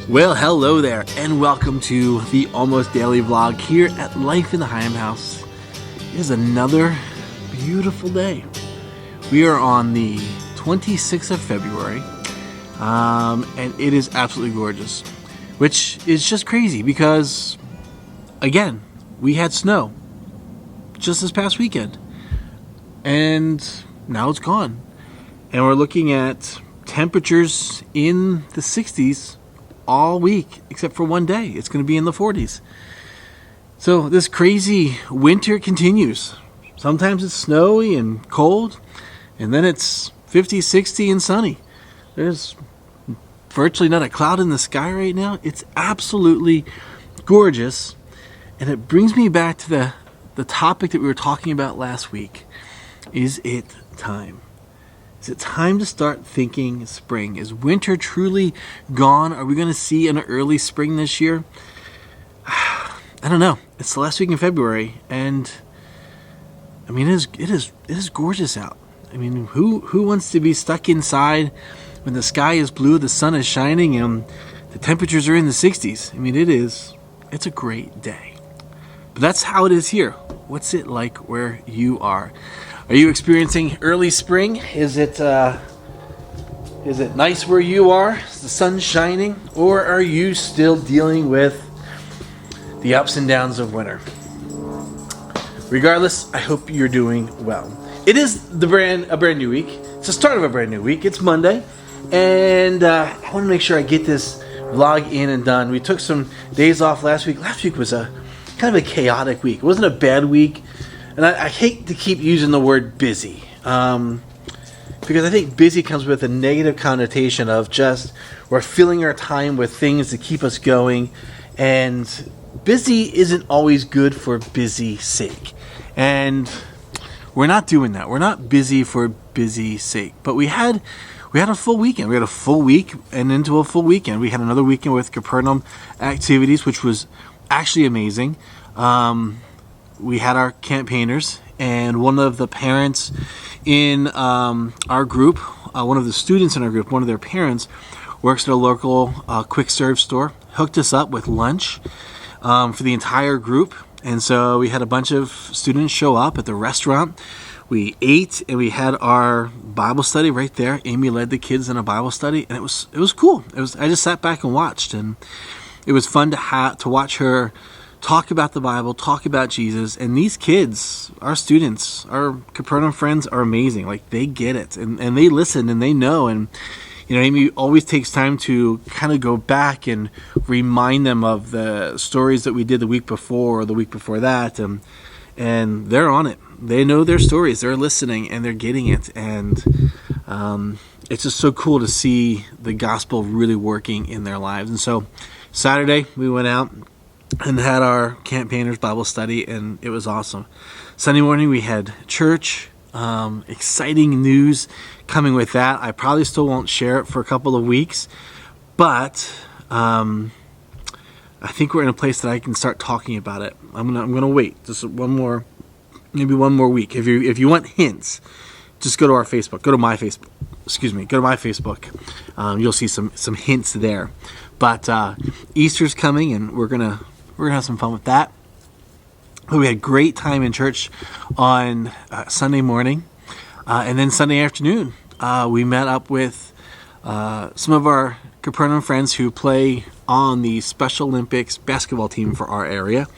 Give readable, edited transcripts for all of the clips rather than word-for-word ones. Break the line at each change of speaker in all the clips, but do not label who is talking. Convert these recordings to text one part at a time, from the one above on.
Well, hello there, and welcome to the Almost Daily Vlog here at Life in the Higham House. It is another beautiful day. We are on the 26th of February, and it is absolutely gorgeous, which is just crazy because, again, we had snow just this past weekend, and now it's gone. And we're looking at temperatures in the 60s all week, except for one day. It's going to be in the 40s. So this crazy winter continues. Sometimes it's snowy and cold, and then it's 50, 60, and sunny. There's virtually not a cloud in the sky right now. It's absolutely gorgeous, and it brings me back to the topic that we were talking about last week. Is it time? Is it time to start thinking spring? Is winter truly gone? Are we going to see an early spring this year? I don't know. It's the last week in February, and I mean, it is gorgeous out. I mean, who wants to be stuck inside when the sky is blue, the sun is shining, and the temperatures are in the 60s? I mean, it's a great day. But that's how it is here. What's it like where you are? Are you experiencing early spring? Is it nice where you are? Is the sun shining? Or are you still dealing with the ups and downs of winter? Regardless, I hope you're doing well. It is a brand new week. It's the start of a brand new week. It's Monday, and I want to make sure I get this vlog in and done. We took some days off last week. Last week was a kind of a chaotic week. It wasn't a bad week. And I hate to keep using the word busy, because I think busy comes with a negative connotation of just we're filling our time with things to keep us going, and busy isn't always good for busy sake. And we're not doing that. We're not busy for busy sake. But we had a full weekend. We had a full week and into a full weekend. We had another weekend with Capernaum activities, which was actually amazing. We had our campaigners, and one of the parents in our group, one of the students in our group, one of their parents works at a local quick serve store, hooked us up with lunch for the entire group. And so we had a bunch of students show up at the restaurant. We ate, and we had our Bible study right there. Amy led the kids in a Bible study, and it was cool. I just sat back and watched, and it was fun to watch her talk about the Bible, talk about Jesus. And these kids, our students, our Capernaum friends, are amazing. Like, they get it, and they listen, and they know. And you know, Amy always takes time to kind of go back and remind them of the stories that we did the week before or the week before that, and they're on it. They know their stories, they're listening, and they're getting it. And it's just so cool to see the gospel really working in their lives. And so Saturday we went out and had our campaigners Bible study, and it was awesome. Sunday morning we had church. Exciting news coming with that. I probably still won't share it for a couple of weeks, but I think we're in a place that I can start talking about it. I'm gonna wait just maybe one more week. If you want hints, just go to our Facebook. Go to my Facebook. Go to my Facebook. You'll see some hints there. But Easter's coming, and we're gonna have some fun with that. We had a great time in church on Sunday morning, and then Sunday afternoon we met up with some of our Capernaum friends who play on the Special Olympics basketball team for our area.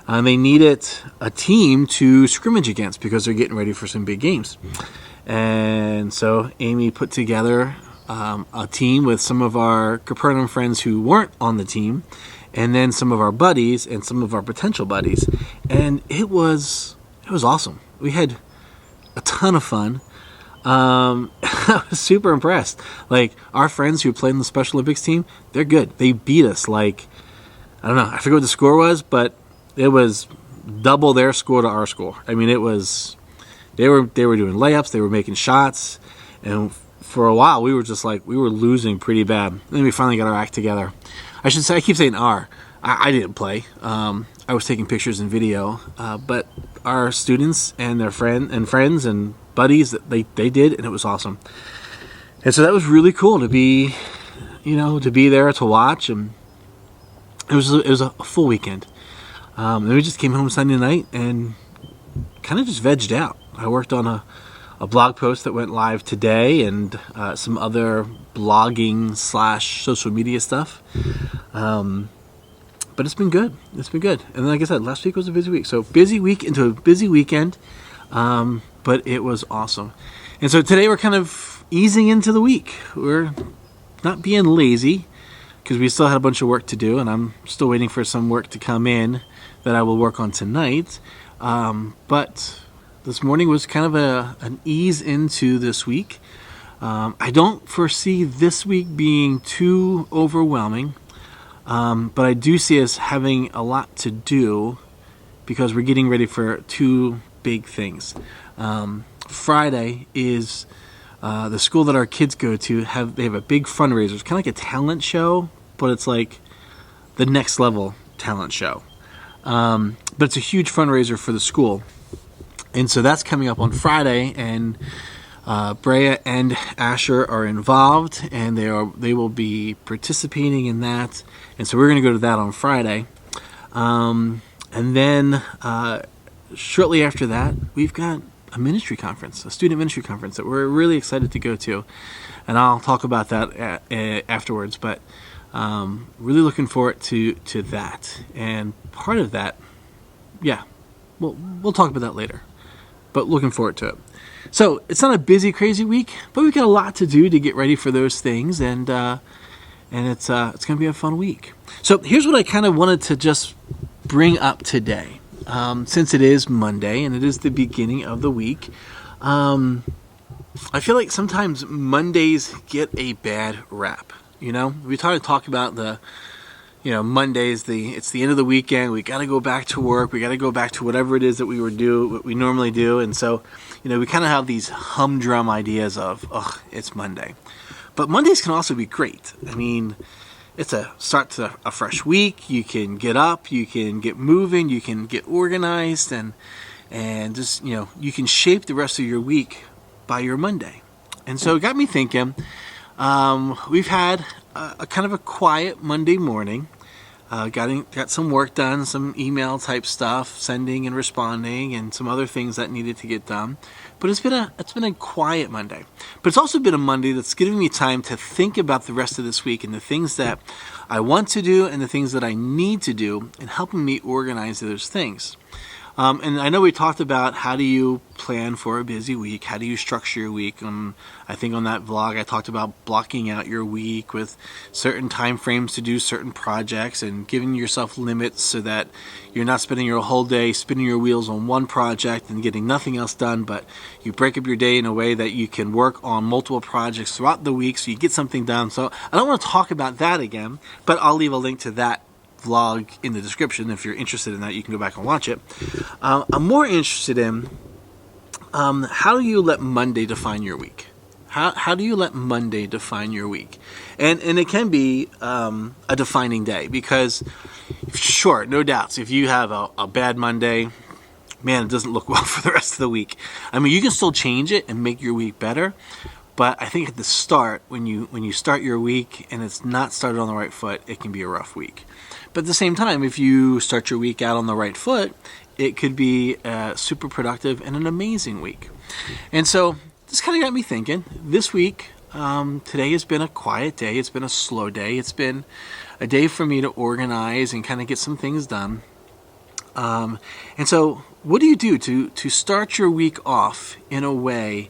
They needed a team to scrimmage against because they're getting ready for some big games. And so Amy put together a team with some of our Capernaum friends who weren't on the team, and then some of our buddies and some of our potential buddies. And it was awesome. We had a ton of fun. I was super impressed. Like, our friends who played in the Special Olympics team, they're good. They beat us. Like, I don't know. I forget what the score was, but it was double their score to our score. I mean, it was, they were doing layups, they were making shots, and for a while we were just like, we were losing pretty bad. And then we finally got our act together. I should say, I keep saying I didn't play. I was taking pictures and video, but our students and their friends and buddies, they did, and it was awesome. And so that was really cool to be, to be there to watch, and it was a full weekend. Then we just came home Sunday night and kind of just vegged out. I worked on a blog post that went live today, and some other blogging / social media stuff. But it's been good. It's been good. And like I said, last week was a busy week. So busy week into a busy weekend. But it was awesome. And so today we're kind of easing into the week. We're not being lazy because we still had a bunch of work to do, and I'm still waiting for some work to come in that I will work on tonight. But this morning was kind of an ease into this week. I don't foresee this week being too overwhelming. But I do see us having a lot to do because we're getting ready for two big things. Friday is the school that our kids go to. They have a big fundraiser. It's kind of like a talent show, but it's like the next level talent show. But it's a huge fundraiser for the school. And so that's coming up on Friday, and Brea and Asher are involved, and they will be participating in that. And so we're going to go to that on Friday. And then shortly after that, we've got a ministry conference, a student ministry conference that we're really excited to go to. And I'll talk about that afterwards. But really looking forward to that. And part of that, we'll talk about that later. But looking forward to it. So it's not a busy, crazy week, but we've got a lot to do to get ready for those things, and it's going to be a fun week. So here's what I kind of wanted to just bring up today, since it is Monday and it is the beginning of the week. I feel like sometimes Mondays get a bad rap. We talk about Mondays, it's the end of the weekend. We got to go back to work. We got to go back to whatever it is that what we normally do. And so, we kind of have these humdrum ideas of, it's Monday. But Mondays can also be great. I mean, it's a start to a fresh week. You can get up, you can get moving, you can get organized, and just, you can shape the rest of your week by your Monday. And so it got me thinking, we've had a kind of a quiet Monday morning. Got some work done, some email type stuff, sending and responding, and some other things that needed to get done. But it's been a quiet Monday. But it's also been a Monday that's giving me time to think about the rest of this week and the things that I want to do and the things that I need to do, and helping me organize those things. And I know we talked about how do you plan for a busy week, how do you structure your week. I think on that vlog I talked about blocking out your week with certain time frames to do certain projects and giving yourself limits so that you're not spending your whole day spinning your wheels on one project and getting nothing else done, but you break up your day in a way that you can work on multiple projects throughout the week so you get something done. So I don't want to talk about that again, but I'll leave a link to that vlog in the description. If you're interested in that, you can go back and watch it. I'm more interested in how do you let Monday define your week? How do you let Monday define your week? And it can be a defining day, because sure, no doubts, if you have a bad Monday, man, it doesn't look well for the rest of the week. I mean, you can still change it and make your week better, but I think at the start, when you start your week and it's not started on the right foot, it can be a rough week. But at the same time, if you start your week out on the right foot, it could be super productive and an amazing week. And so this kind of got me thinking. This week, today has been a quiet day. It's been a slow day. It's been a day for me to organize and kind of get some things done. And so what do you do to start your week off in a way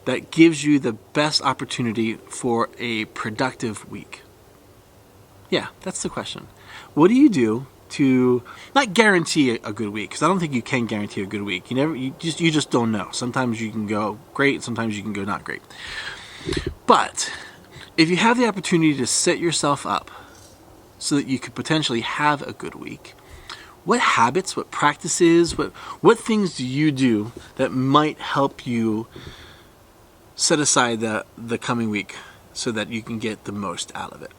that gives you the best opportunity for a productive week? Yeah, that's the question. What do you do to not guarantee a good week? Because I don't think you can guarantee a good week. You just don't know. Sometimes you can go great, sometimes you can go not great. But if you have the opportunity to set yourself up so that you could potentially have a good week, what habits, what practices, what things do you do that might help you set aside the coming week so that you can get the most out of it?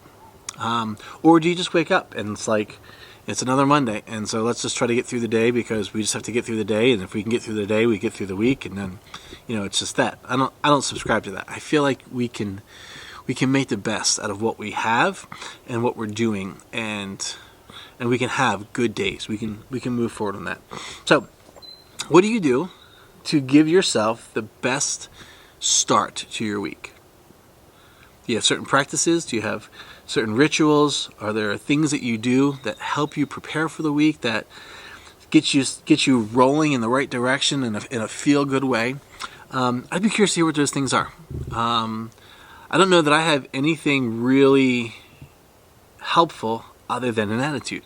Or do you just wake up and it's like, it's another Monday, and so let's just try to get through the day because we just have to get through the day, and if we can get through the day, we get through the week, and then, it's just that. I don't subscribe to that. I feel like we can we can make the best out of what we have and what we're doing, and we can have good days. We can move forward on that. So, what do you do to give yourself the best start to your week? Do you have certain practices? Do you have certain rituals? Are there things that you do that help you prepare for the week, that get you rolling in the right direction in a feel-good way? I'd be curious to hear what those things are. I don't know that I have anything really helpful other than an attitude.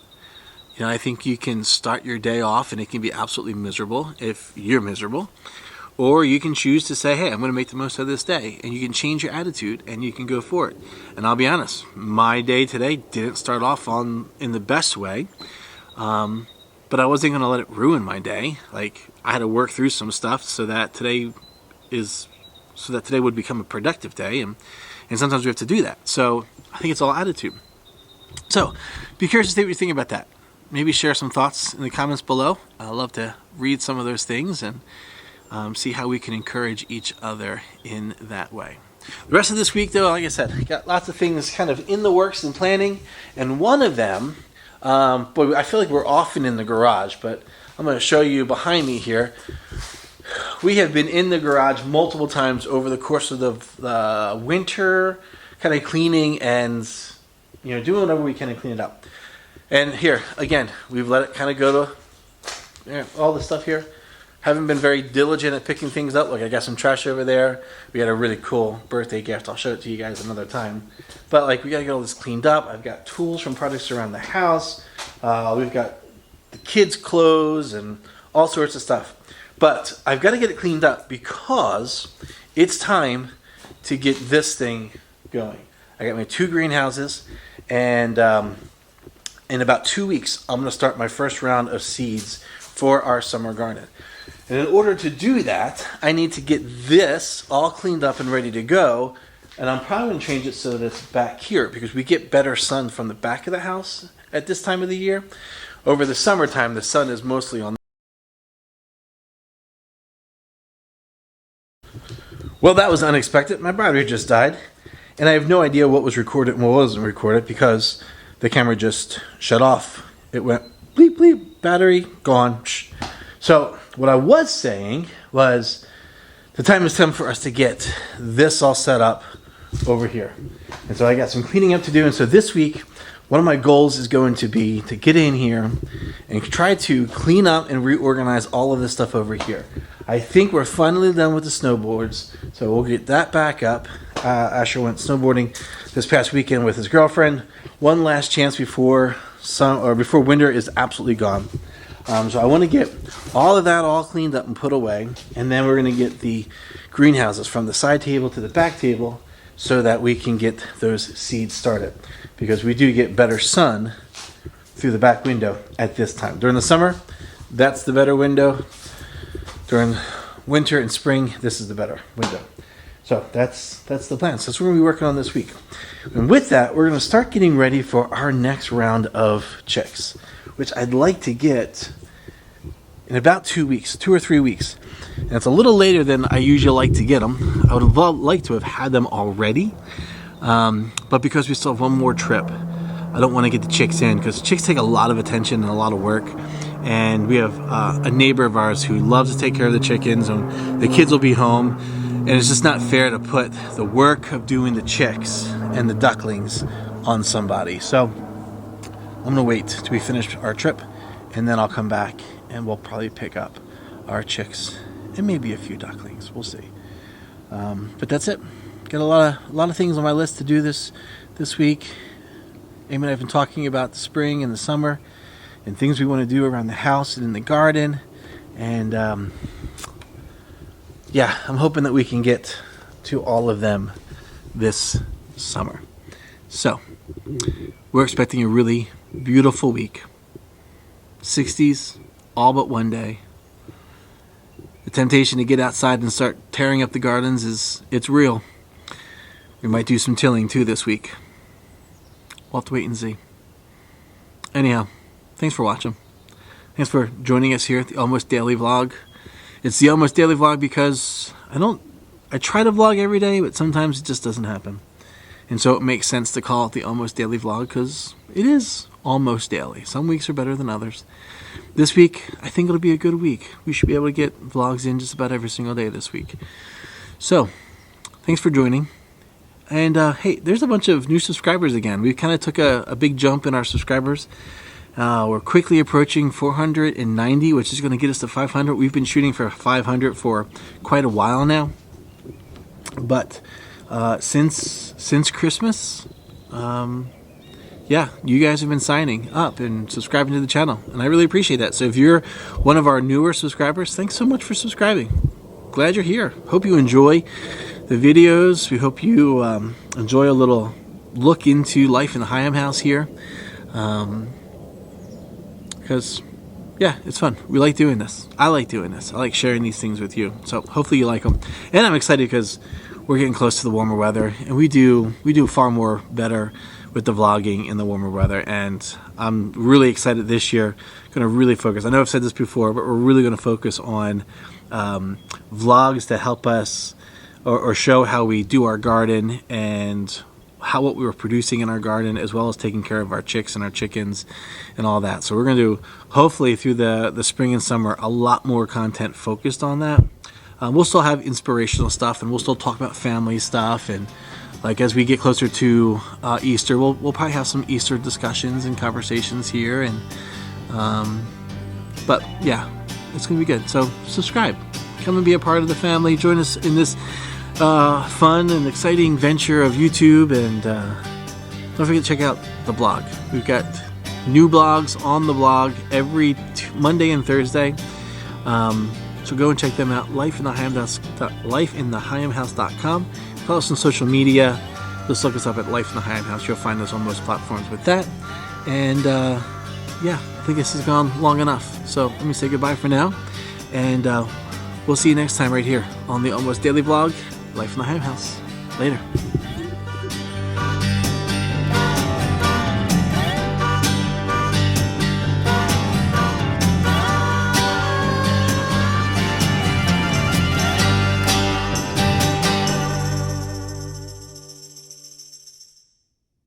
You know, I think you can start your day off and it can be absolutely miserable if you're miserable. Or you can choose to say, hey, I'm going to make the most of this day. And you can change your attitude and you can go for it. And I'll be honest, my day today didn't start off in the best way. But I wasn't going to let it ruin my day. Like, I had to work through some stuff so that today would become a productive day. And sometimes we have to do that. So I think it's all attitude. So be curious to see what you think about that. Maybe share some thoughts in the comments below. I'd love to read some of those things and see how we can encourage each other in that way. The rest of this week, though, like I said, I got lots of things kind of in the works and planning. And one of them, boy, I feel like we're often in the garage, but I'm going to show you behind me here. We have been in the garage multiple times over the course of the winter, kind of cleaning and doing whatever we can to clean it up. And here, again, we've let it kind of go to all this stuff here. Haven't been very diligent at picking things up. Like, I got some trash over there. We had a really cool birthday gift. I'll show it to you guys another time. But, like, we got to get all this cleaned up. I've got tools from projects around the house. We've got the kids' clothes and all sorts of stuff. But I've got to get it cleaned up because it's time to get this thing going. I got my 2 greenhouses, and in about 2 weeks, I'm going to start my first round of seeds for our summer garden. And in order to do that, I need to get this all cleaned up and ready to go. And I'm probably going to change it so that it's back here because we get better sun from the back of the house at this time of the year. Over the summertime, the sun is mostly on. Well, that was unexpected. My battery just died. And I have no idea what was recorded and what wasn't recorded because the camera just shut off. It went bleep, bleep, battery gone. Shh. So what I was saying was the time has come for us to get this all set up over here. And so I got some cleaning up to do. And so this week, one of my goals is going to be to get in here and try to clean up and reorganize all of this stuff over here. I think we're finally done with the snowboards, so we'll get that back up. Asher went snowboarding this past weekend with his girlfriend. One last chance before winter is absolutely gone. So I want to get all of that all cleaned up and put away, and then we're going to get the greenhouses from the side table to the back table so that we can get those seeds started. Because we do get better sun through the back window at this time. During the summer, that's the better window. During winter and spring, this is the better window. So that's the plan. So that's what we're going to be working on this week. And with that, we're going to start getting ready for our next round of chicks, which I'd like to get in about 2 weeks, 2 or 3 weeks. And it's a little later than I usually like to get them. I would have liked to have had them already. But because we still have one more trip, I don't want to get the chicks in because chicks take a lot of attention and a lot of work. And we have a neighbor of ours who loves to take care of the chickens, and the kids will be home. And it's just not fair to put the work of doing the chicks and the ducklings on somebody. So I'm going to wait till we finish our trip, and then I'll come back and we'll probably pick up our chicks and maybe a few ducklings. We'll see. But that's it. Got a lot of things on my list to do this week. Amy and I have been talking about the spring and the summer and things we want to do around the house and in the garden. And I'm hoping that we can get to all of them this summer. So we're expecting a really beautiful week. 60s, all but one day. The temptation to get outside and start tearing up the gardens it's real. We might do some tilling too this week. We'll have to wait and see. Anyhow, thanks for watching. Thanks for joining us here at the Almost Daily Vlog. It's the Almost Daily Vlog because I try to vlog every day, but sometimes it just doesn't happen. And so it makes sense to call it the Almost Daily Vlog because it is almost daily. Some weeks are better than others. This week, I think it'll be a good week. We should be able to get vlogs in just about every single day this week. So, thanks for joining. And hey, there's a bunch of new subscribers again. We kind of took a big jump in our subscribers. We're quickly approaching 490, which is going to get us to 500. We've been shooting for 500 for quite a while now. But since Christmas, yeah, you guys have been signing up and subscribing to the channel, and I really appreciate that. So if you're one of our newer subscribers, thanks so much for subscribing. Glad you're here. Hope you enjoy the videos. We hope you enjoy a little look into life in the Higham house here, because yeah, it's fun. We like doing this. I like doing this. I like sharing these things with you. So hopefully you like them. And I'm excited because we're getting close to the warmer weather, and we do far more better with the vlogging in the warmer weather. And I'm really excited this year. Going to really focus. I know I've said this before, but we're really going to focus on vlogs that help us or show how we do our garden and what we were producing in our garden, as well as taking care of our chicks and our chickens and all that. So we're going to do, hopefully through the spring and summer, a lot more content focused on that. We'll still have inspirational stuff, and we'll still talk about family stuff, and like as we get closer to Easter, we'll probably have some Easter discussions and conversations here, and but yeah, it's gonna be good. So subscribe, come and be a part of the family, join us in this fun and exciting venture of YouTube, and don't forget to check out the blog. We've got new blogs on the blog every Monday and Thursday, so go and check them out. lifeinthehigham.com. Follow us on social media. Just look us up at Life in the Higham House. You'll find us on most platforms with that. And yeah, I think this has gone long enough. So let me say goodbye for now. And we'll see you next time right here on the Almost Daily Vlog, Life in the Higham House. Later.